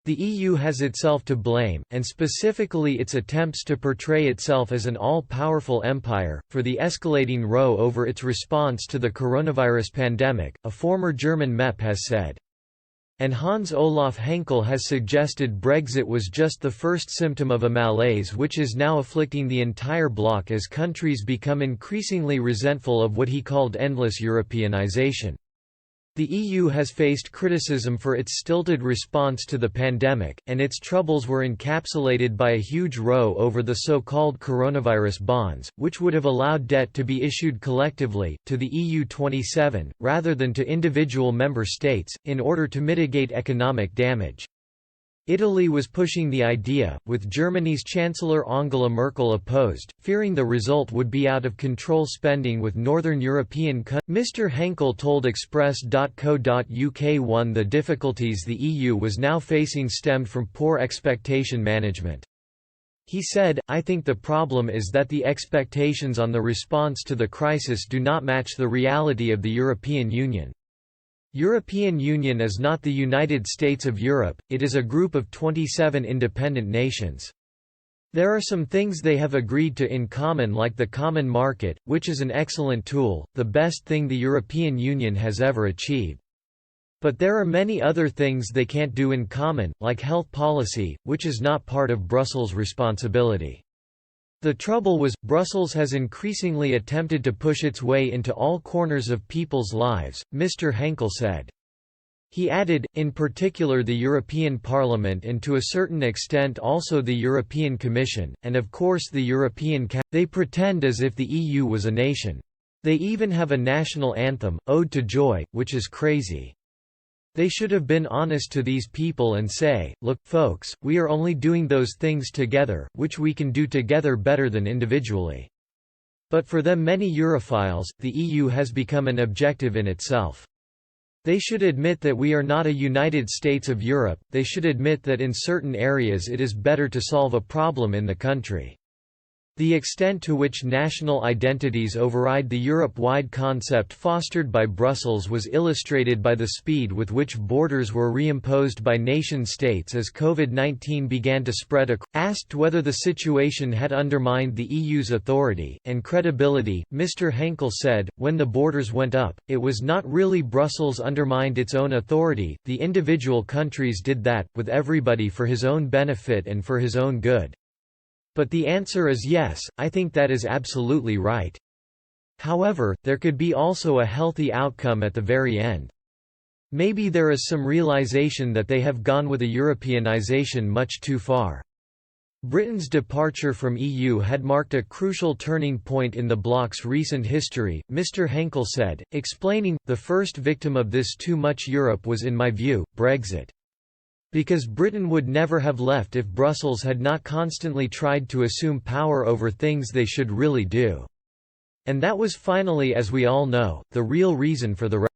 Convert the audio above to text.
The EU has itself to blame, and specifically its attempts to portray itself as an all-powerful empire, for the escalating row over its response to the coronavirus pandemic, a former German MEP has said. And Hans-Olaf Henkel has suggested Brexit was just the first symptom of a malaise which is now afflicting the entire bloc as countries become increasingly resentful of what he called endless Europeanization. The EU has faced criticism for its stilted response to the pandemic, and its troubles were encapsulated by a huge row over the so-called coronavirus bonds, which would have allowed debt to be issued collectively, to the EU 27, rather than to individual member states, in order to mitigate economic damage. Italy was pushing the idea, with Germany's Chancellor Angela Merkel opposed, fearing the result would be out-of-control spending with Northern European countries. Mr Henkel told Express.co.uk one the difficulties the EU was now facing stemmed from poor expectation management. He said, "I think the problem is that the expectations on the response to the crisis do not match the reality of the European Union. European Union is not the United States of Europe, it is a group of 27 independent nations. There are some things they have agreed to in common, like the common market, which is an excellent tool, the best thing the European Union has ever achieved. But there are many other things they can't do in common, like health policy, which is not part of Brussels' responsibility. The trouble was, Brussels has increasingly attempted to push its way into all corners of people's lives," Mr Henkel said. He added, in particular the European Parliament and to a certain extent also the European Commission, and of course the European Council. They pretend as if the EU was a nation. They even have a national anthem, Ode to Joy, which is crazy. They should have been honest to these people and say, look, folks, we are only doing those things together, which we can do together better than individually. But for them, many Europhiles, the EU has become an objective in itself. They should admit that we are not a United States of Europe, they should admit that in certain areas it is better to solve a problem in the country. The extent to which national identities override the Europe-wide concept fostered by Brussels was illustrated by the speed with which borders were reimposed by nation-states as COVID-19 began to spread. Asked whether the situation had undermined the EU's authority and credibility, Mr Henkel said, when the borders went up, it was not really Brussels undermined its own authority, the individual countries did that, with everybody for his own benefit and for his own good. But the answer is yes, I think that is absolutely right. However, there could be also a healthy outcome at the very end. Maybe there is some realization that they have gone with a Europeanization much too far. Britain's departure from EU had marked a crucial turning point in the bloc's recent history, Mr Henkel said, explaining, the first victim of this too much Europe was in my view, Brexit. Because Britain would never have left if Brussels had not constantly tried to assume power over things they should really do. And that was finally, as we all know, the real reason for the